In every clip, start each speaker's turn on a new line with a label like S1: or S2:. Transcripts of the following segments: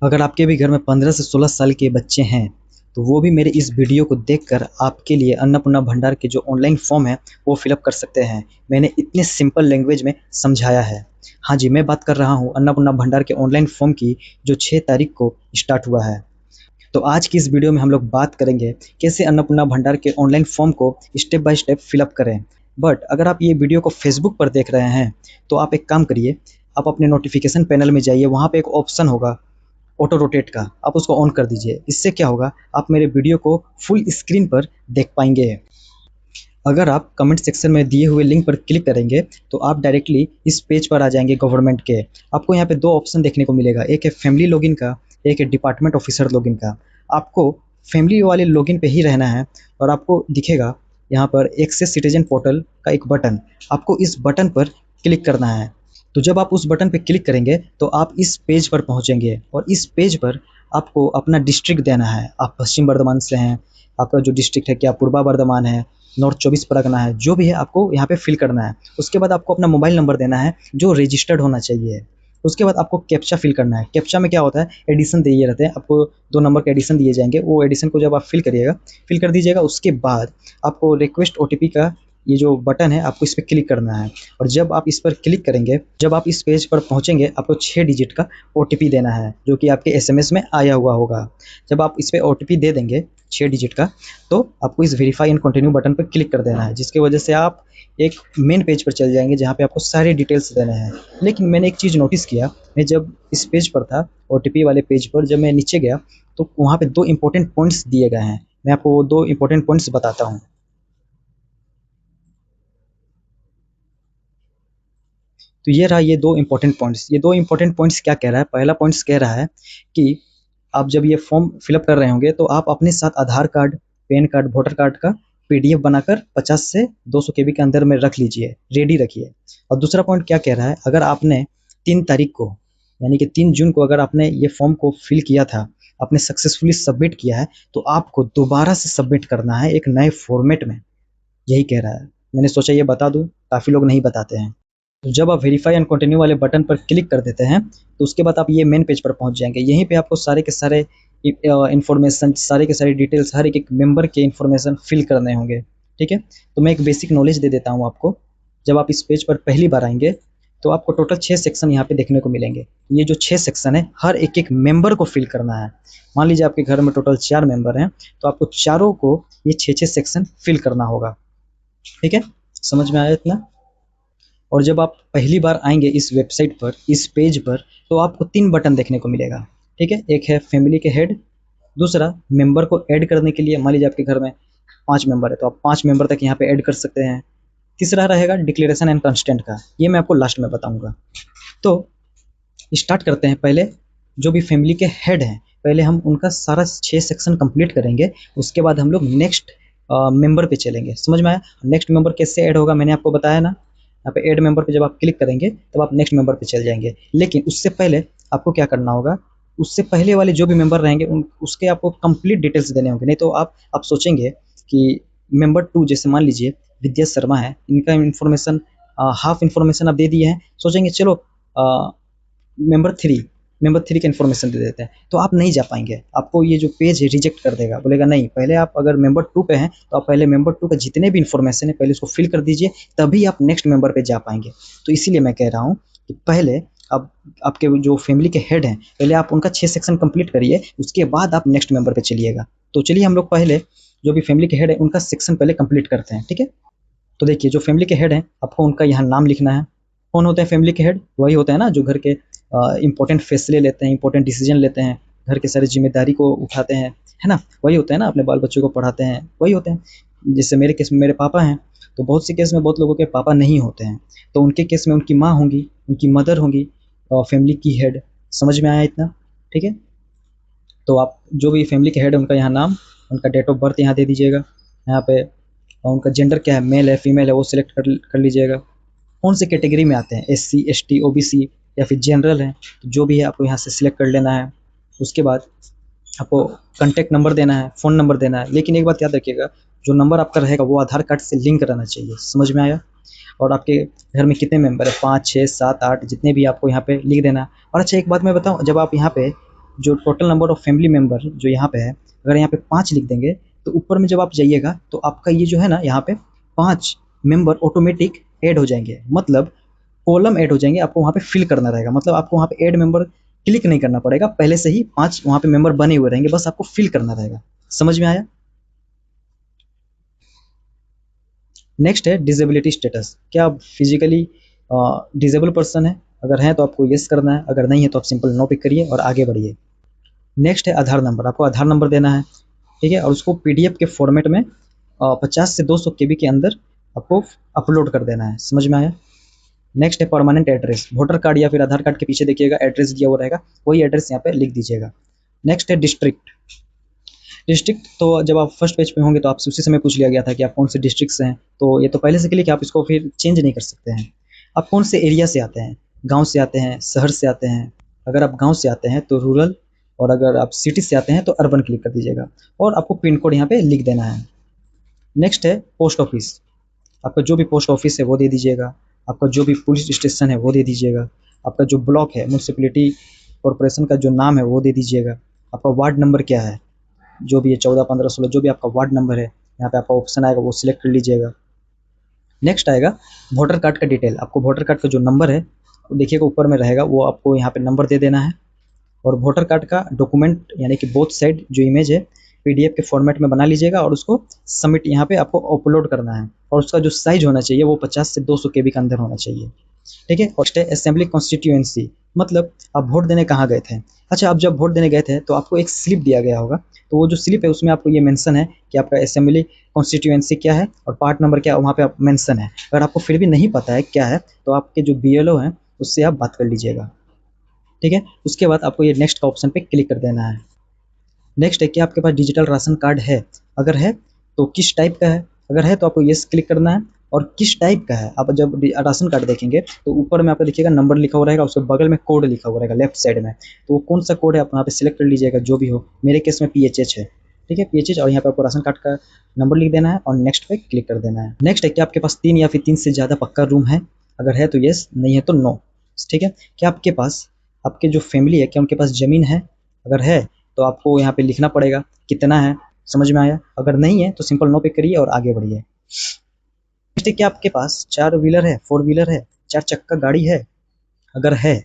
S1: अगर आपके भी घर में 15 से 16 साल के बच्चे हैं तो वो भी मेरे इस वीडियो को देखकर आपके लिए अन्नपूर्णा भंडार के जो ऑनलाइन फॉर्म है वो फिलअप कर सकते हैं। मैंने इतने सिंपल लैंग्वेज में समझाया है। हाँ जी, मैं बात कर रहा हूँ अन्नपूर्णा भंडार के ऑनलाइन फॉर्म की, जो 6 तारीख को स्टार्ट हुआ है। तो आज की इस वीडियो में हम लोग बात करेंगे कैसे अन्नपूर्णा भंडार के ऑनलाइन फॉर्म को स्टेप बाय स्टेप फिलअप करें। बट अगर आप ये वीडियो को फेसबुक पर देख रहे हैं तो आप एक काम करिए, आप अपने नोटिफिकेशन पैनल में जाइए, वहाँ पे एक ऑप्शन होगा ऑटो रोटेट का, आप उसको ऑन कर दीजिए। इससे क्या होगा, आप मेरे वीडियो को फुल स्क्रीन पर देख पाएंगे। अगर आप कमेंट सेक्शन में दिए हुए लिंक पर क्लिक करेंगे तो आप डायरेक्टली इस पेज पर आ जाएंगे गवर्नमेंट के। आपको यहाँ पे दो ऑप्शन देखने को मिलेगा, एक है फैमिली लॉगिन का, एक है डिपार्टमेंट ऑफिसर लॉगिन का। आपको फैमिली वाले लॉगिन पे ही रहना है और आपको दिखेगा यहाँ पर एक्सेस सिटीजन पोर्टल का एक बटन, आपको इस बटन पर क्लिक करना है। तो जब आप उस बटन पर क्लिक करेंगे तो आप इस पेज पर पहुँचेंगे और इस पेज पर आपको अपना डिस्ट्रिक्ट देना है। आप पश्चिम बर्धमान से हैं, आपका जो डिस्ट्रिक्ट है, क्या पूर्वा बर्धमान है, नॉर्थ 24 परगना है, जो भी है आपको यहाँ पे फिल करना है। उसके बाद आपको अपना मोबाइल नंबर देना है जो रजिस्टर्ड होना चाहिए। उसके बाद आपको कैप्चा फिल करना है। कैप्चा में क्या होता है, एडिशन दिए रहते हैं, आपको 2 नंबर के एडिशन दिए जाएंगे। वो एडिशन को जब आप फिल कर दीजिएगा, उसके बाद आपको रिक्वेस्ट ओटीपी का ये जो बटन है आपको इस पर क्लिक करना है। और जब आप इस पर क्लिक करेंगे, जब आप इस पेज पर पहुंचेंगे, आपको 6 डिजिट का ओटीपी देना है जो कि आपके एसएमएस में आया हुआ होगा। जब आप इस पर ओटीपी दे देंगे 6 डिजिट का, तो आपको इस वेरीफाई एंड कंटिन्यू बटन पर क्लिक कर देना है, जिसकी वजह से आप एक मेन पेज पर चल जाएंगे जहाँ पे आपको सारे डिटेल्स देने हैं। लेकिन मैंने एक चीज़ नोटिस किया, मैं जब इस पेज पर था ओटीपी वाले पेज पर, जब मैं नीचे गया तो वहाँ पे 2 इंपॉर्टेंट पॉइंट्स दिए गए हैं। मैं आपको वो 2 इंपॉर्टेंट पॉइंट्स बताता हूँ। तो ये रहा, ये 2 इंपॉर्टेंट पॉइंट्स। ये 2 इंपॉर्टेंट पॉइंट्स क्या कह रहा है, पहला पॉइंट्स कह रहा है कि आप जब ये फॉर्म फिलअप कर रहे होंगे तो आप अपने साथ Aadhaar card, pan card, voter card का पीडीएफ बनाकर 50 से 200 केबी के अंदर में रख लीजिए, रेडी रखिए। और दूसरा पॉइंट क्या कह रहा है, अगर आपने 3 तारीख को यानी कि 3 जून को अगर आपने ये फॉर्म को फिल किया था, आपने सक्सेसफुली सबमिट किया है, तो आपको दोबारा से सबमिट करना है एक नए फॉर्मेट में। यही कह रहा है। मैंने सोचा ये बता दूं, काफ़ी लोग नहीं बताते हैं। तो जब आप वेरीफाई एंड कंटिन्यू वाले बटन पर क्लिक कर देते हैं तो उसके बाद आप ये मेन पेज पर पहुंच जाएंगे। यहीं पे आपको सारे के सारे इन्फॉर्मेशन, सारे के सारे डिटेल्स, हर एक एक मेंबर के इन्फॉर्मेशन फिल करने होंगे। ठीक है, तो मैं एक बेसिक नॉलेज दे देता हूँ आपको। जब आप इस पेज पर पहली बार आएंगे तो आपको टोटल 6 सेक्शन यहाँ पे देखने को मिलेंगे। ये जो 6 सेक्शन है, हर एक एक मेंबर को फिल करना है। मान लीजिए आपके घर में टोटल 4 मेंबर हैं, तो आपको चारों को ये 6 सेक्शन फिल करना होगा। ठीक है, समझ में आया इतना? और जब आप पहली बार आएंगे इस वेबसाइट पर, इस पेज पर, तो आपको 3 बटन देखने को मिलेगा। ठीक है, एक है फैमिली के हेड, दूसरा मेंबर को ऐड करने के लिए, मान लीजिए आपके घर में 5 मेंबर है तो आप 5 मेंबर तक यहाँ पे ऐड कर सकते हैं। तीसरा रहेगा डिक्लेरेशन एंड कंस्टेंट का, ये मैं आपको लास्ट में बताऊंगा। तो स्टार्ट करते हैं। पहले जो भी फैमिली के हेड हैं, पहले हम उनका सारा 6 सेक्शन कंप्लीट करेंगे, उसके बाद हम लोग नेक्स्ट मेंबर पे चलेंगे। समझ में आया? नेक्स्ट मेंबर कैसे ऐड होगा मैंने आपको बताया ना। यहाँ पे ऐड मेंबर पे जब आप क्लिक करेंगे तब आप नेक्स्ट मेंबर पे चल जाएंगे। लेकिन उससे पहले आपको क्या करना होगा, उससे पहले वाले जो भी मेंबर रहेंगे उसके आपको कंप्लीट डिटेल्स देने होंगे। नहीं तो आप सोचेंगे कि मेंबर 2 जैसे मान लीजिए विद्या शर्मा है, इनका इन्फॉर्मेशन हाफ इन्फॉर्मेशन आप दे दिए हैं, सोचेंगे चलो मेंबर 3 का इन्फॉर्मेशन दे देते हैं, तो आप नहीं जा पाएंगे। आपको ये जो पेज है रिजेक्ट कर देगा, बोलेगा नहीं, पहले आप अगर मेंबर 2 पे हैं तो आप पहले मेंबर 2 का जितने भी इन्फॉर्मेशन है पहले उसको फिल कर दीजिए, तभी आप नेक्स्ट मेंबर पे जा पाएंगे। तो इसीलिए मैं कह रहा हूँ कि पहले आप आपके जो फैमिली के हेड हैं, पहले आप उनका 6 सेक्शन कंप्लीट करिए, उसके बाद आप नेक्स्ट मेंबर पे चलिएगा। तो चलिए हम लोग पहले जो भी फैमिली के हेड है उनका सेक्शन पहले कंप्लीट करते हैं। ठीक है, तो देखिए जो फैमिली के हेड हैं, आपको उनका यहाँ नाम लिखना है। कौन होते हैं फैमिली के हेड? वही होते हैं ना जो घर के इंपॉर्टेंट फैसले लेते हैं, इंपॉर्टेंट डिसीजन लेते हैं, घर के सारी जिम्मेदारी को उठाते हैं, है ना? वही होते हैं ना, अपने बाल बच्चों को पढ़ाते हैं, वही होते हैं। जैसे मेरे केस में मेरे पापा हैं, तो बहुत सी केस में बहुत लोगों के पापा नहीं होते हैं, तो उनके केस में उनकी माँ होंगी, उनकी मदर होंगी फैमिली की हेड। समझ में आया इतना? ठीक है, तो आप जो भी फैमिली के हेड है उनका यहाँ नाम, उनका डेट ऑफ बर्थ यहाँ दे दीजिएगा। यहाँ पे उनका जेंडर क्या है, मेल है फीमेल है, वो सिलेक्ट कर लीजिएगा। कौन से कैटेगरी में आते हैं, एससी, एसटी, ओबीसी या फिर जनरल है, तो जो भी है आपको यहाँ से सिलेक्ट कर लेना है। उसके बाद आपको कॉन्टैक्ट नंबर देना है, फ़ोन नंबर देना है। लेकिन एक बात याद रखिएगा, जो नंबर आपका रहेगा वो आधार कार्ड से लिंक रहना चाहिए। समझ में आया? और आपके घर में कितने मेंबर है, 5, 6, 7, 8, जितने भी आपको यहाँ पे लिख देना। और अच्छा एक बात मैं बताऊँ, जब आप यहाँ पे जो total number of family member जो यहाँ पे है, अगर यहाँ पे 5 लिख देंगे तो ऊपर में जब आप जाइएगा तो आपका ये जो है ना यहाँ पे 5 मेंबर ऑटोमेटिक ऐड हो जाएंगे, मतलब कॉलम ऐड हो जाएंगे। आपको वहाँ पे फिल करना रहेगा, मतलब आपको वहाँ पे ऐड मेंबर क्लिक नहीं करना पड़ेगा, पहले से ही 5 वहाँ पे मेंबर बने हुए रहेंगे, बस आपको फिल करना रहेगा। समझ में आया? नेक्स्ट है डिसेबिलिटी स्टेटस। क्या आप फिजिकली डिसेबल पर्सन है? अगर है तो आपको यस करना है, अगर नहीं है तो आप सिंपल नो पिक करिए और आगे बढ़िए। नेक्स्ट है आधार नंबर। आपको आधार नंबर देना है, ठीक है, और उसको पीडीएफ के फॉर्मेट में 50 से 200 केबी के अंदर आपको अपलोड कर देना है। समझ में आया? नेक्स्ट है परमानेंट एड्रेस। वोटर कार्ड या फिर आधार कार्ड के पीछे देखिएगा एड्रेस दिया हुआ रहेगा, वही एड्रेस यहाँ पे लिख दीजिएगा। नेक्स्ट है डिस्ट्रिक्ट। डिस्ट्रिक्ट तो जब आप फर्स्ट पेज पे होंगे तो आपसे उसी समय पूछ लिया गया था कि आप कौन से डिस्ट्रिक्ट से हैं, तो ये तो पहले से क्लिक है, आप इसको फिर चेंज नहीं कर सकते हैं। आप कौन से एरिया से आते हैं? गांव से आते हैं, शहर से आते हैं? अगर आप गांव से आते हैं तो रूरल, और अगर आप सिटी से आते हैं तो अर्बन क्लिक कर दीजिएगा, और आपको पिन कोड यहाँ पे लिख देना है। नेक्स्ट है पोस्ट ऑफिस। आपका जो भी पोस्ट ऑफिस है वो दे दीजिएगा, आपका जो भी पुलिस स्टेशन है वो दे दीजिएगा, आपका जो ब्लॉक है, म्यूनसिपलिटी कॉरपोरेशन का जो नाम है वो दे दीजिएगा, आपका वार्ड नंबर क्या है, जो भी है 14, 15, 16, जो भी आपका वार्ड नंबर है, यहाँ पे आपका ऑप्शन आएगा वो सिलेक्ट कर लीजिएगा। नेक्स्ट आएगा वोटर कार्ड का डिटेल। आपको वोटर कार्ड का जो नंबर है देखिएगा ऊपर में रहेगा, वो आपको यहाँ पे नंबर दे देना है। और वोटर कार्ड का डॉक्यूमेंट यानी कि बोथ साइड जो इमेज है पीडीएफ के फॉर्मेट में बना लीजिएगा, और उसको सबमिट यहाँ पे आपको अपलोड करना है, और उसका जो साइज होना चाहिए वो 50 से 200 केबी के अंदर होना चाहिए, ठीक है। और असेंबली कॉन्स्टिट्यूएंसी, मतलब आप वोट देने कहाँ गए थे। अच्छा, आप जब वोट देने गए थे तो आपको एक स्लिप दिया गया होगा, तो वो जो स्लिप है उसमें आपको ये मेंशन है कि आपका असेंबली कॉन्स्टिट्यूएंसी क्या है और पार्ट नंबर क्या है, वहाँ पे आप मेंशन है। अगर आपको फिर भी नहीं पता है क्या है तो आपके जो बीएलओ हैं उससे आप बात कर लीजिएगा, ठीक है। उसके बाद आपको ये नेक्स्ट का ऑप्शन पे क्लिक कर देना है। नेक्स्ट है कि आपके पास डिजिटल राशन कार्ड है, अगर है तो किस टाइप का है, अगर है तो आपको येस क्लिक करना है, और किस टाइप का है। आप जब राशन कार्ड देखेंगे तो ऊपर में आपको देखिएगा नंबर लिखा हुआ रहेगा, उसके बगल में कोड लिखा हुआ रहेगा लेफ्ट साइड में, तो वो कौन सा कोड है आप यहाँ पे सिलेक्ट कर लीजिएगा, जो भी हो। मेरे केस में PHH है, ठीक है, PHH, और यहाँ पे आपको राशन कार्ड का नंबर लिख देना है और नेक्स्ट पे क्लिक कर देना है। नेक्स्ट है कि आपके पास 3 या फिर 3 से ज़्यादा पक्का रूम है, अगर है तो येस, नहीं है तो नो, ठीक है। क्या आपके पास, आपके जो फैमिली है क्या उनके पास ज़मीन है, अगर है तो आपको यहाँ पे लिखना पड़ेगा कितना है। समझ में आया? अगर नहीं है तो सिंपल नो पे करिए और आगे बढ़िए। नेक्स्ट है कि आपके पास 4 व्हीलर है, 4 व्हीलर है, 4 चक्का गाड़ी है, अगर है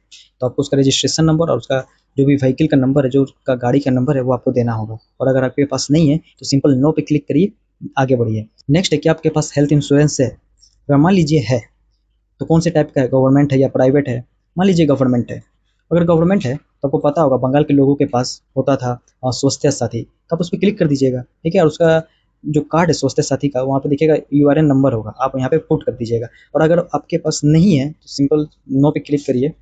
S1: तो आपको उसका रजिस्ट्रेशन नंबर और उसका जो भी व्हीकल का नंबर है, जो उसका गाड़ी का नंबर है वो आपको देना होगा, और अगर आपके पास नहीं है तो सिंपल नो पे क्लिक करिए, आगे बढ़िए। नेक्स्ट है कि आपके पास हेल्थ इंश्योरेंस है, अगर मान लीजिए है तो कौन से टाइप का है, गवर्नमेंट है या प्राइवेट है। मान लीजिए गवर्नमेंट है, अगर गवर्नमेंट है तो आपको पता होगा बंगाल के लोगों के पास होता था स्वास्थ्य साथी, तो आप उस पर क्लिक कर दीजिएगा, ठीक है। और उसका जो कार्ड है स्वास्थ्य साथी का, वहाँ पे देखिएगा URN नंबर होगा, आप यहाँ पे पुट कर दीजिएगा। और अगर आपके पास नहीं है तो सिंपल नो पे क्लिक करिए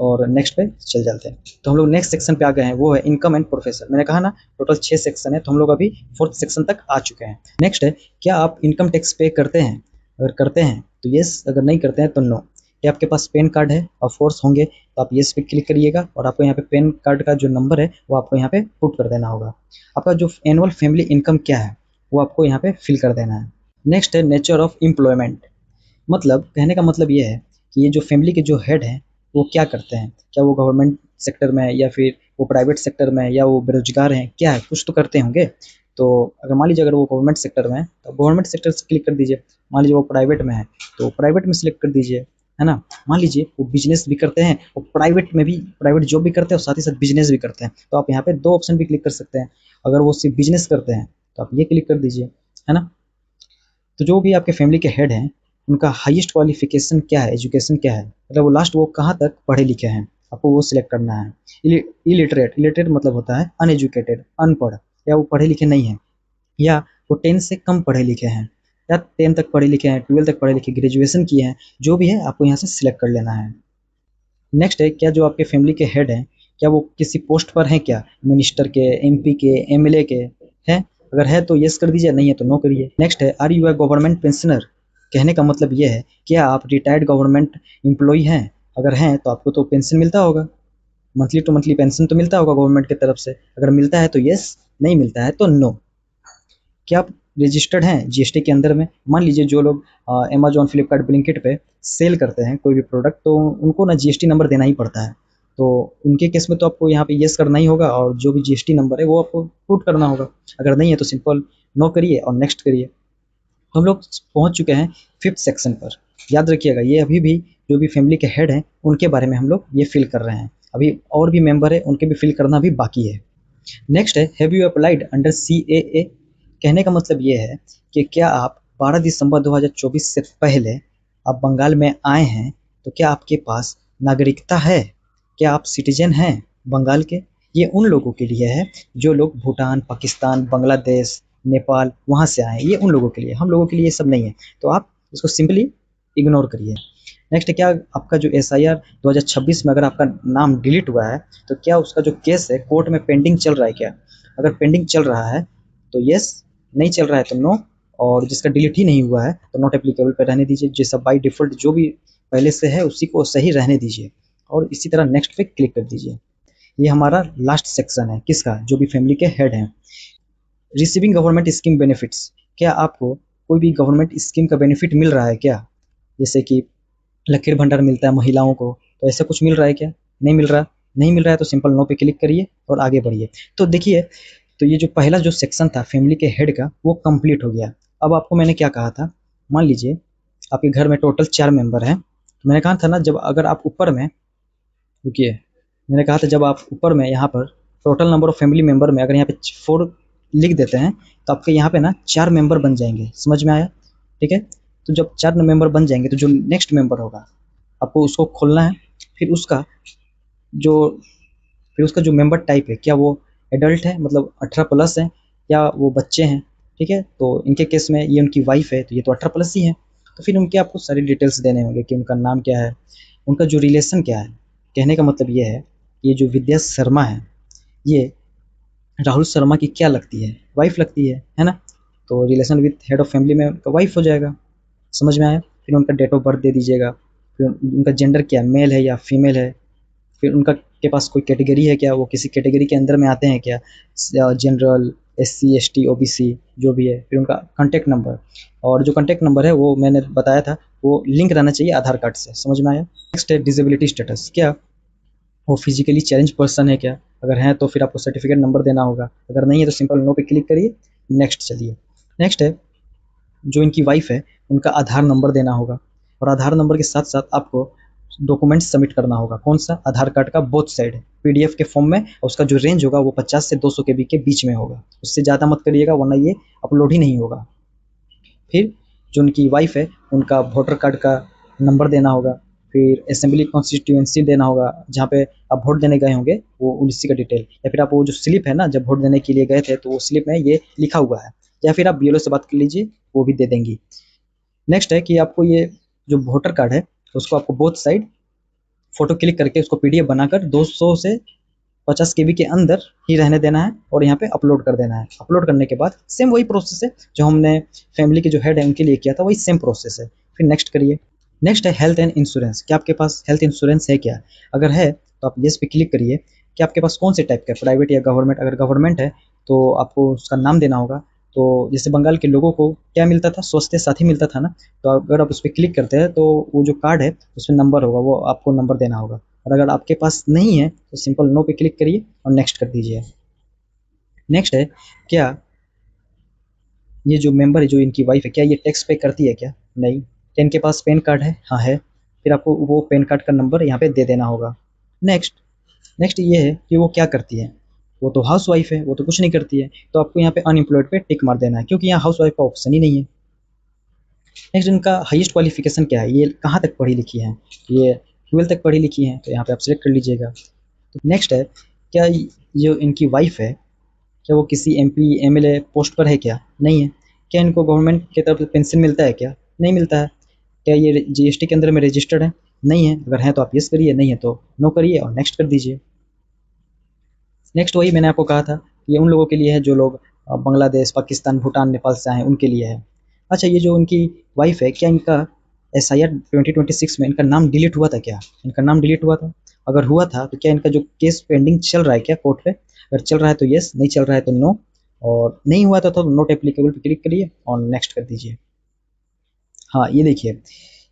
S1: और नेक्स्ट पे चल जाते हैं। तो हम लोग नेक्स्ट सेक्शन पे आ गए हैं, वो है इनकम एंड प्रोफेशन। मैंने कहा ना टोटल 6 सेक्शन है, तो हम लोग अभी 4th सेक्शन तक आ चुके हैं। नेक्स्ट है क्या आप इनकम टैक्स पे करते हैं, अगर करते हैं तो येस, अगर नहीं करते हैं तो नो। क्या आपके पास पैन कार्ड है, ऑफ कोर्स होंगे, तो आप येस पे क्लिक करिएगा, और आपको यहाँ पे पैन कार्ड का जो नंबर है वो आपको यहाँ पे पुट कर देना होगा। आपका जो एनुअल फैमिली इनकम क्या है वो आपको यहाँ पे फिल कर देना है। नेक्स्ट है नेचर ऑफ एम्प्लॉयमेंट, मतलब कहने का मतलब ये है कि ये जो फैमिली के जो हेड हैं वो क्या करते हैं, क्या वो गवर्नमेंट सेक्टर में है या फिर वो प्राइवेट सेक्टर में है, या वो बेरोजगार हैं, क्या है, कुछ तो करते होंगे। तो अगर मान लीजिए अगर वो गवर्नमेंट सेक्टर में है तो गवर्नमेंट सेक्टर से क्लिक कर दीजिए, मान लीजिए वो प्राइवेट में है तो प्राइवेट में सिलेक्ट कर दीजिए, है ना। मान लीजिए वो बिजनेस भी करते हैं, वो प्राइवेट में भी प्राइवेट जॉब भी करते हैं और साथ ही साथ बिजनेस भी करते हैं, तो आप यहाँ पे 2 ऑप्शन भी क्लिक कर सकते हैं। अगर वो सिर्फ बिजनेस करते हैं तो आप ये क्लिक कर दीजिए, है ना। तो जो भी आपके फैमिली के हेड हैं उनका हाईएस्ट क्वालिफिकेशन क्या है, एजुकेशन क्या है, मतलब वो लास्ट वो कहाँ तक पढ़े लिखे हैं, आपको वो सिलेक्ट करना है। इलिटरेट, इलिटरेट मतलब होता है अनएजुकेटेड, अनपढ़, या वो पढ़े लिखे नहीं हैं, या वो 10 से कम पढ़े लिखे हैं, या 10 तक पढ़े लिखे हैं, 12 तक पढ़े लिखे, ग्रेजुएशन किए हैं, जो भी है आपको यहाँ से सिलेक्ट कर लेना है। नेक्स्ट है क्या जो आपके फैमिली के हेड हैं क्या वो किसी पोस्ट पर हैं, क्या मिनिस्टर के, MP के, MLA के हैं, अगर है तो यस कर दीजिए, नहीं है तो नो करिए। नेक्स्ट है are you a government pensioner, कहने का मतलब ये है क्या आप रिटायर्ड गवर्नमेंट एम्प्लॉय हैं, अगर हैं तो आपको तो पेंशन मिलता होगा, मंथली टू मंथली पेंशन तो मिलता होगा गवर्नमेंट की तरफ से, अगर मिलता है तो यस, नहीं मिलता है तो नो। क्या आप रजिस्टर्ड हैं GST के अंदर में, मान लीजिए जो लोग अमेजोन, फ्लिपकार्ट, ब्लिंकिट पे सेल करते हैं कोई भी प्रोडक्ट, तो उनको ना GST नंबर देना ही पड़ता है, तो उनके केस में तो आपको यहाँ पे येस करना ही होगा और जो भी जीएसटी नंबर है वो आपको पुट करना होगा। अगर नहीं है तो सिंपल नो करिए और नेक्स्ट करिए। तो हम लोग पहुँच चुके हैं 5th सेक्शन पर। याद रखिएगा ये अभी भी जो भी फैमिली के हेड हैं उनके बारे में हम लोग ये फिल कर रहे हैं। अभी और भी मेंबर है उनके भी फिल करना भी बाकी है। नेक्स्ट है have you applied under CAA। कहने का मतलब ये है कि क्या आप 12 दिसंबर 2024 से पहले आप बंगाल में आए हैं तो क्या आपके पास नागरिकता है, क्या आप सिटीजन हैं बंगाल के। ये उन लोगों के लिए है जो लोग भूटान, पाकिस्तान, बांग्लादेश, नेपाल वहाँ से आए हैं। ये उन लोगों के लिए, हम लोगों के लिए ये सब नहीं है। तो आप इसको सिंपली इग्नोर करिए। नेक्स्ट क्या आपका जो SIR 2026 में अगर आपका नाम डिलीट हुआ है तो क्या उसका जो केस है कोर्ट में पेंडिंग चल रहा है क्या। अगर पेंडिंग चल रहा है तो येस, नहीं चल रहा है तो नो, और जिसका डिलीट ही नहीं हुआ है तो नॉट एप्लीकेबल पे रहने दीजिए। जैसा बाई डिफ़ॉल्ट जो भी पहले से है उसी को सही रहने दीजिए और इसी तरह नेक्स्ट पे क्लिक कर दीजिए। ये हमारा लास्ट सेक्शन है किसका, जो भी फैमिली के हेड हैं। Receiving government scheme benefits. क्या आपको कोई भी गवर्नमेंट स्कीम का बेनिफिट मिल रहा है क्या, जैसे कि लकीर भंडार मिलता है महिलाओं को, तो ऐसा कुछ मिल रहा है क्या। नहीं मिल रहा, नहीं मिल रहा है तो सिंपल नो पे क्लिक करिए और आगे बढ़िए। तो देखिए, तो ये जो पहला जो सेक्शन था फैमिली के हेड का वो कंप्लीट हो गया। अब आपको मैंने क्या कहा था, मान लीजिए आपके घर में टोटल 4 मेंबर हैं। तो मैंने कहा था ना, जब अगर आप ऊपर में, रुकिए, मैंने कहा था जब आप ऊपर में यहाँ पर total number of family member में अगर यहाँ पे 4 लिख देते हैं तो आपके यहाँ पे ना 4 मेंबर बन जाएंगे। समझ में आया, ठीक है। तो जब 4 मेंबर बन जाएंगे तो जो नेक्स्ट मेंबर होगा आपको उसको खोलना है। फिर उसका जो फिर उसका जो मेंबर टाइप है, क्या वो एडल्ट है मतलब 18 प्लस है या वो बच्चे हैं, ठीक है। तो इनके केस में ये उनकी वाइफ है तो ये तो 18 प्लस ही है। तो फिर उनके आपको सारी डिटेल्स देने होंगे कि उनका नाम क्या है, उनका जो रिलेशन क्या है। कहने का मतलब ये है, ये जो विद्या शर्मा है ये राहुल शर्मा की क्या लगती है, वाइफ लगती है ना। तो relation with head of family में उनका वाइफ हो जाएगा। समझ में आया। फिर उनका डेट ऑफ बर्थ दे दीजिएगा। फिर उनका जेंडर क्या है, मेल है या फीमेल है। फिर उनका के पास कोई कैटेगरी है क्या, वो किसी कैटेगरी के अंदर में आते हैं क्या, जनरल, SC ST OBC जो भी है। फिर उनका कॉन्टैक्ट नंबर, और जो कॉन्टैक्ट नंबर है वो मैंने बताया था वो लिंक रहना चाहिए आधार कार्ड से। समझ में आया। नेक्स्ट है डिसेबिलिटी स्टेटस। क्या वो फिजिकली चैलेंज पर्सन है क्या, अगर है तो फिर आपको सर्टिफिकेट नंबर देना होगा। अगर नहीं है तो सिंपल नो पे क्लिक करिए, नेक्स्ट चलिए। नेक्स्ट है जो इनकी वाइफ है उनका आधार नंबर देना होगा, और आधार नंबर के साथ साथ आपको डॉक्यूमेंट सबमिट करना होगा। कौन सा, आधार कार्ड का बोथ साइड PDF के फॉर्म में, और उसका जो रेंज होगा वो 50 से 200 KB के बीच में होगा। उससे ज़्यादा मत करिएगा वरना ये अपलोड ही नहीं होगा। फिर जो उनकी वाइफ है उनका वोटर कार्ड का नंबर देना होगा। फिर असेंबली कॉन्स्टिट्यूएंसी देना होगा जहाँ पे आप वोट देने गए होंगे वो उसी का डिटेल, या फिर आप वो जो स्लिप है ना जब वोट देने के लिए गए थे तो वो स्लिप में ये लिखा हुआ है, या फिर आप BLO से बात कर लीजिए वो भी दे देंगी। नेक्स्ट है कि आपको ये जो वोटर कार्ड है उसको आपको बोथ साइड फोटो क्लिक करके उसको PDF बनाकर 200 से 50 KB के अंदर ही रहने देना है और यहाँ पे अपलोड कर देना है। अपलोड करने के बाद सेम वही प्रोसेस है जो हमने फैमिली के जो हेड है उनके लिए किया था, वही सेम प्रोसेस है। फिर नेक्स्ट करिए। नेक्स्ट है हेल्थ एंड इंश्योरेंस। क्या आपके पास हेल्थ इंश्योरेंस है क्या, अगर है तो आप येस पे क्लिक करिए। कि आपके पास कौन से टाइप का, प्राइवेट या गवर्नमेंट। अगर गवर्नमेंट है तो आपको उसका नाम देना होगा। तो जैसे बंगाल के लोगों को क्या मिलता था, स्वास्थ्य साथी मिलता था ना, तो अगर आप उस पर क्लिक करते हैं तो वो जो कार्ड है उसमें नंबर होगा, वो आपको नंबर देना होगा। और अगर आपके पास नहीं है तो सिंपल नो पे क्लिक करिए और नेक्स्ट कर दीजिए। नेक्स्ट है क्या ये जो मेंबर है जो इनकी वाइफ है क्या ये टैक्स पे करती है क्या, नहीं। क्या इनके पास पैन कार्ड है, हाँ है। फिर आपको वो पैन कार्ड का नंबर यहाँ पे दे देना होगा। नेक्स्ट नेक्स्ट ये है कि वो क्या करती है, वो तो हाउस वाइफ है, वो तो कुछ नहीं करती है। तो आपको यहाँ पे अनएम्प्लॉयड पे टिक मार देना है क्योंकि यहाँ हाउस वाइफ का ऑप्शन ही नहीं है। नेक्स्ट इनका हाईएस्ट क्वालिफिकेशन क्या है, ये कहाँ तक पढ़ी लिखी है, ये 12th तक पढ़ी लिखी है, तो यहाँ पे आप सेलेक्ट कर लीजिएगा। तो नेक्स्ट है क्या जो इनकी वाइफ है क्या वो किसी MP MLA पोस्ट पर है क्या, नहीं है। क्या इनको गवर्नमेंट की तरफ से पेंशन मिलता है क्या, नहीं मिलता है। क्या ये GST के अंदर में रजिस्टर्ड है, नहीं है। अगर है तो आप यस करिए, नहीं है तो नो करिए और नेक्स्ट कर दीजिए। नेक्स्ट वही मैंने आपको कहा था, ये उन लोगों के लिए है जो लोग बांग्लादेश, पाकिस्तान, भूटान, नेपाल से आए हैं उनके लिए है। अच्छा, ये जो उनकी वाइफ है क्या इनका SIR 2026 में इनका नाम डिलीट हुआ था क्या, इनका नाम डिलीट हुआ था। अगर हुआ था तो क्या इनका जो केस पेंडिंग चल रहा है क्या कोर्ट पे, अगर चल रहा है तो यस, नहीं चल रहा है तो नो, और नहीं हुआ था तो नॉट एप्लीकेबल पे क्लिक करिए और नेक्स्ट कर दीजिए। हाँ ये देखिए,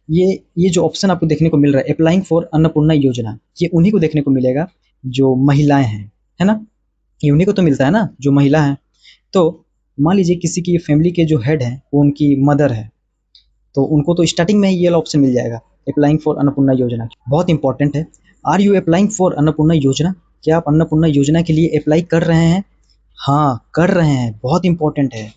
S1: ये जो ऑप्शन आपको देखने को मिल रहा है अप्लाइंग फॉर अन्नपूर्णा योजना, ये उन्हीं को देखने को मिलेगा जो महिलाएं हैं, है ना? ये उन्हीं को तो मिलता है ना जो महिला है। तो मान लीजिए किसी की फैमिली के जो हेड हैं वो उनकी मदर है, तो उनको तो स्टार्टिंग में ही ये वाला ऑप्शन मिल जाएगा अप्लाइंग फॉर अन्नपूर्णा योजना। बहुत इंपॉर्टेंट है। Are you applying for Annapurna योजना? क्या आप अन्नपूर्णा योजना के लिए अप्लाई कर रहे हैं? हाँ, कर रहे हैं, बहुत इंपॉर्टेंट है।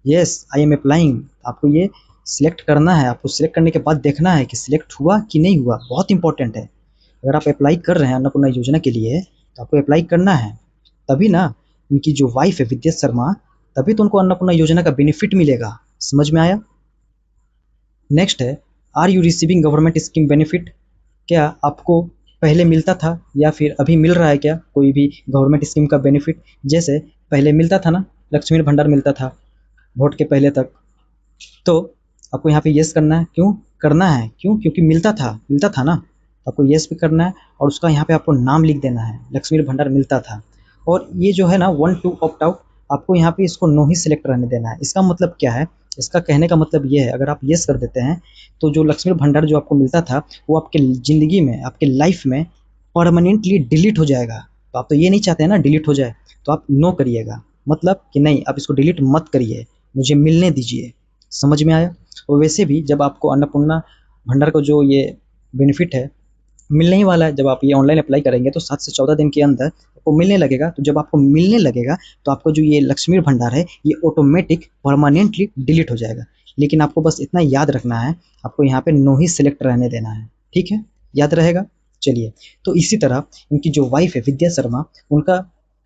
S1: Yes, I am applying. आपको ये सिलेक्ट करना है, आपको सिलेक्ट करने के बाद देखना है कि सिलेक्ट हुआ कि नहीं हुआ, बहुत इंपॉर्टेंट है। अगर आप अप्लाई कर रहे हैं अन्नपूर्णा योजना के लिए तो आपको अप्लाई करना है, तभी ना उनकी जो वाइफ है विद्या शर्मा, तभी तो उनको अन्नपूर्णा योजना का बेनिफिट मिलेगा। समझ में आया? नेक्स्ट है are you receiving government scheme benefit? क्या आपको पहले मिलता था या फिर अभी मिल रहा है क्या कोई भी गवर्नमेंट स्कीम का बेनिफिट? जैसे पहले मिलता था ना, लक्ष्मी भंडार मिलता था वोट के पहले तक, तो आपको यहाँ पे येस करना है। क्यों करना है? क्यों? क्योंकि मिलता था ना, तो आपको येस भी करना है और उसका यहाँ पे आपको नाम लिख देना है, लक्ष्मी भंडार मिलता था। और ये जो है ना 1 2 ऑप्ट आउट, आपको यहाँ पे इसको नो ही सिलेक्ट रहने देना है। इसका मतलब क्या है? इसका कहने का मतलब ये है, अगर आप येस कर देते हैं तो जो लक्ष्मी भंडार जो आपको मिलता था वो आपके ज़िंदगी में, आपके लाइफ में परमानेंटली डिलीट हो जाएगा। तो आप तो ये नहीं चाहते हैं ना डिलीट हो जाए, तो आप नो करिएगा, मतलब कि नहीं आप इसको डिलीट मत करिए, मुझे मिलने दीजिए। समझ में आया? और वैसे भी जब आपको अन्नपूर्णा भंडार का जो ये बेनिफिट है मिलने ही वाला है, जब आप ये ऑनलाइन अप्लाई करेंगे तो 7 से 14 दिन के अंदर आपको मिलने लगेगा। तो जब आपको मिलने लगेगा तो आपको जो ये लक्ष्मी भंडार है ये ऑटोमेटिक परमानेंटली डिलीट हो जाएगा। लेकिन आपको बस इतना याद रखना है, आपको यहाँ पे नो ही सिलेक्ट रहने देना है। ठीक है, याद रहेगा? चलिए, तो इसी तरह इनकी जो वाइफ है विद्या शर्मा, उनका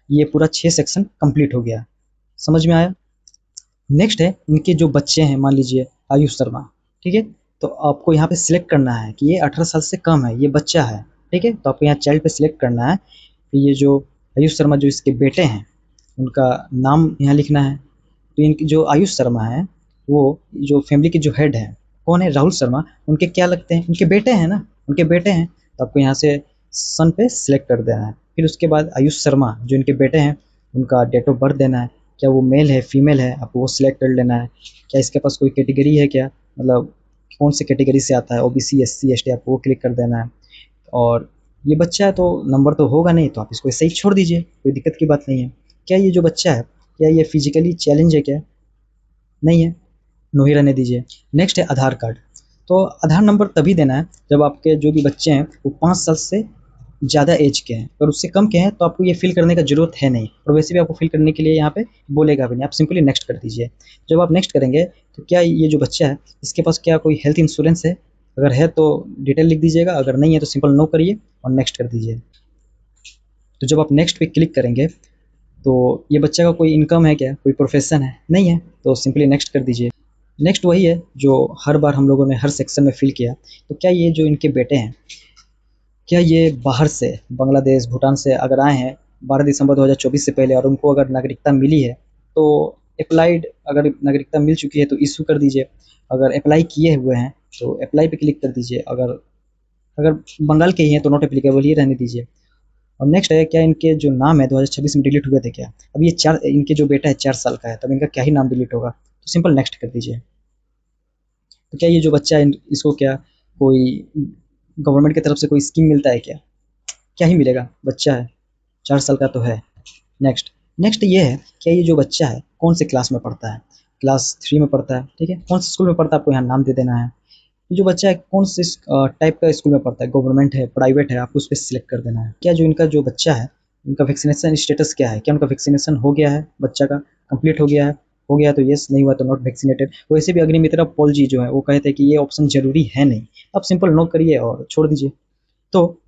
S1: ये पूरा 6 सेक्शन कंप्लीट हो गया। समझ में आया? नेक्स्ट है इनके जो बच्चे हैं, मान लीजिए आयुष शर्मा, ठीक है? तो आपको यहाँ पे सिलेक्ट करना है कि ये 18 साल से कम है, ये बच्चा है, ठीक है? तो आपको यहाँ चाइल्ड पे सिलेक्ट करना है कि ये जो आयुष शर्मा जो इसके बेटे हैं उनका नाम यहाँ लिखना है। तो इनकी जो आयुष शर्मा है वो जो फैमिली के जो हेड हैं कौन है? राहुल शर्मा। उनके क्या लगते हैं? उनके बेटे हैं ना, उनके बेटे हैं। तो आपको यहाँ से सन पे सिलेक्ट कर देना है। फिर उसके बाद आयुष शर्मा जो इनके बेटे हैं उनका डेट ऑफ बर्थ देना है, क्या वो मेल है फीमेल है आपको वो सिलेक्ट कर लेना है। क्या इसके पास कोई कैटेगरी है क्या, मतलब कौन से कैटेगरी से आता है, ओबीसी एससी एसटी, आपको वो क्लिक कर देना है। और ये बच्चा है तो नंबर तो होगा नहीं, तो आप इसको ऐसे ही छोड़ दीजिए, कोई दिक्कत की बात नहीं है। क्या ये जो बच्चा है क्या ये फिजिकली चैलेंज है क्या? नहीं है, नो ही रहने दीजिए। नेक्स्ट है आधार कार्ड। तो आधार नंबर तभी देना है जब आपके जो भी बच्चे हैं वो 5 साल से ज़्यादा एज के हैं, और उससे कम के हैं तो आपको ये फिल करने का ज़रूरत है नहीं, और वैसे भी आपको फिल करने के लिए यहाँ पे बोलेगा भी नहीं, आप सिंपली नेक्स्ट कर दीजिए। जब आप नेक्स्ट करेंगे तो क्या ये जो बच्चा है इसके पास क्या कोई हेल्थ इंश्योरेंस है? अगर है तो डिटेल लिख दीजिएगा, अगर नहीं है तो सिंपल नो करिए और नेक्स्ट कर दीजिए। तो जब आप नेक्स्ट पे क्लिक करेंगे तो ये बच्चे का कोई इनकम है क्या, कोई प्रोफेशन है? नहीं है, तो सिंपली नेक्स्ट कर दीजिए। नेक्स्ट वही है जो हर बार हम लोगों ने हर सेक्शन में फिल किया। तो क्या ये जो इनके बेटे हैं क्या ये बाहर से बांग्लादेश भूटान से अगर आए हैं 12 दिसंबर 2024 से पहले और उनको अगर नागरिकता मिली है तो अप्लाइड, अगर नागरिकता मिल चुकी है तो इशू कर दीजिए। अगर अप्लाई किए हुए हैं तो अप्लाई पे क्लिक कर दीजिए। अगर अगर बंगाल के ही हैं तो नॉट एप्लीकेबल ही रहने दीजिए। और नेक्स्ट है क्या इनके जो नाम है 2026 में डिलीट हुए थे क्या? अब ये चार, इनके जो बेटा है 4 साल का है, तब इनका क्या ही नाम डिलीट होगा, तो सिंपल नेक्स्ट कर दीजिए। तो क्या ये जो बच्चा है इसको क्या कोई गवर्नमेंट की तरफ से कोई स्कीम मिलता है क्या? क्या ही मिलेगा, बच्चा है 4 साल का तो है। नेक्स्ट नेक्स्ट ये है क्या ये जो बच्चा है कौन से क्लास में पढ़ता है? क्लास 3 में पढ़ता है, ठीक है? कौन से स्कूल में पढ़ता है आपको यहाँ नाम दे देना है। ये जो बच्चा है कौन से टाइप का स्कूल में पढ़ता है, गवर्नमेंट है प्राइवेट है, आपको उस पर सिलेक्ट कर देना है। क्या जो इनका जो बच्चा है उनका वैक्सीनेशन स्टेटस क्या है, क्या उनका वैक्सीनेशन हो गया है, बच्चा का कंप्लीट हो गया है? हो गया तो येस, नहीं हुआ तो नॉट वैक्सीनेटेड। वैसे भी अग्निमित्रा पॉल जी जो है वो कहते हैं कि ये ऑप्शन जरूरी है नहीं, आप सिंपल नो करिए और छोड़ दीजिए। तो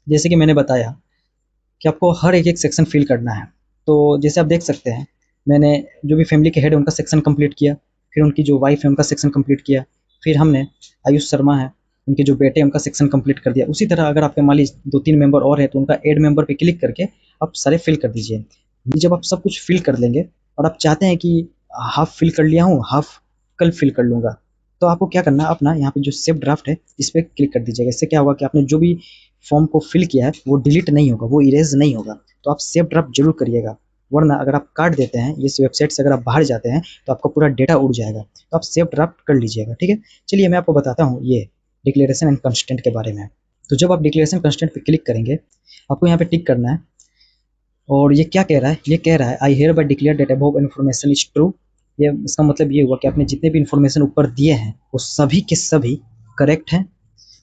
S1: जैसे कि मैंने बताया कि आपको हर एक एक सेक्शन फिल करना है। तो जैसे आप देख सकते हैं मैंने जो भी फैमिली के हेड है उनका सेक्शन कंप्लीट किया, फिर उनकी जो वाइफ है उनका सेक्शन कंप्लीट किया, फिर हमने आयुष शर्मा है उनके जो बेटे हैं उनका सेक्शन कंप्लीट कर दिया। उसी तरह अगर आपके मान लीजिए 2-3 मेंबर और है तो उनका ऐड मेंबर पे क्लिक करके आप सारे फिल कर दीजिए। जब आप सब कुछ फिल कर लेंगे और आप चाहते हैं कि हाफ फिल कर लिया हूँ, हाफ कल फिल कर लूँगा, तो आपको क्या करना है, अपना यहाँ पे जो सेव ड्राफ्ट है इस पर क्लिक कर दीजिएगा। इससे क्या होगा कि आपने जो भी फॉर्म को फिल किया है वो डिलीट नहीं होगा, वो इरेज नहीं होगा। तो आप सेव ड्राफ्ट जरूर करिएगा, वरना अगर आप काट देते हैं इस वेबसाइट से, अगर आप बाहर जाते हैं तो आपका पूरा डेटा उड़ जाएगा। तो आप सेव ड्राफ्ट कर लीजिएगा, ठीक है। चलिए मैं आपको बताता हूँ ये डिक्लेरेशन एंड कंस्टेंट के बारे में। तो जब आप डिक्लेरेशन कंस्टेंट पे क्लिक करेंगे, आपको यहाँ पे टिक करना है। और ये क्या कह रहा है? ये कह रहा है I hear bye declare that above information is true. ये इसका मतलब ये हुआ कि आपने जितने भी इन्फॉर्मेशन ऊपर दिए हैं वो सभी के सभी करेक्ट हैं।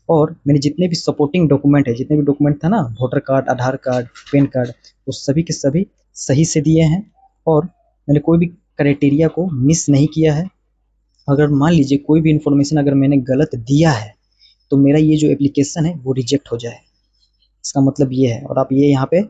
S1: और मैंने जितने भी सपोर्टिंग डॉक्यूमेंट है, जितने भी डॉक्यूमेंट था ना, वोटर कार्ड, आधार कार्ड, पैन कार्ड, वो सभी के सभी सही से दिए हैं। और मैंने कोई भी क्राइटेरिया को मिस नहीं किया है। अगर मान लीजिए कोई भी इन्फॉर्मेशन अगर मैंने गलत दिया है तो मेरा ये जो एप्लीकेशन है वो रिजेक्ट हो जाए, इसका मतलब ये है। और आप ये यहाँ पे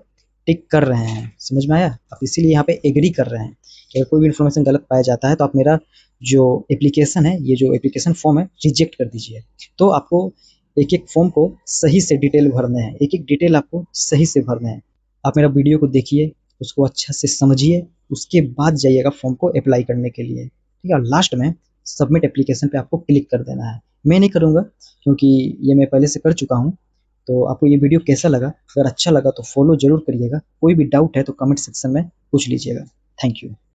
S1: टिक कर रहे हैं, समझ में आया? आप इसीलिए यहाँ पे एग्री कर रहे हैं कि अगर कोई भी इन्फॉर्मेशन गलत पाया जाता है तो आप मेरा जो एप्लीकेशन है, ये जो एप्लीकेशन फॉर्म है, रिजेक्ट कर दीजिए। तो आपको एक एक फॉर्म को सही से डिटेल भरने हैं, एक एक डिटेल आपको सही से भरने हैं। आप मेरा वीडियो को देखिए, उसको अच्छा से समझिए, उसके बाद जाइएगा फॉर्म को अप्लाई करने के लिए, ठीक है। लास्ट में सबमिट एप्लीकेशन पे आपको क्लिक कर देना है। मैं नहीं करूँगा क्योंकि ये मैं पहले से कर चुका हूँ। तो आपको ये वीडियो कैसा लगा? अगर अच्छा लगा तो फॉलो ज़रूर करिएगा। कोई भी डाउट है तो कमेंट सेक्शन में पूछ लीजिएगा। Thank you.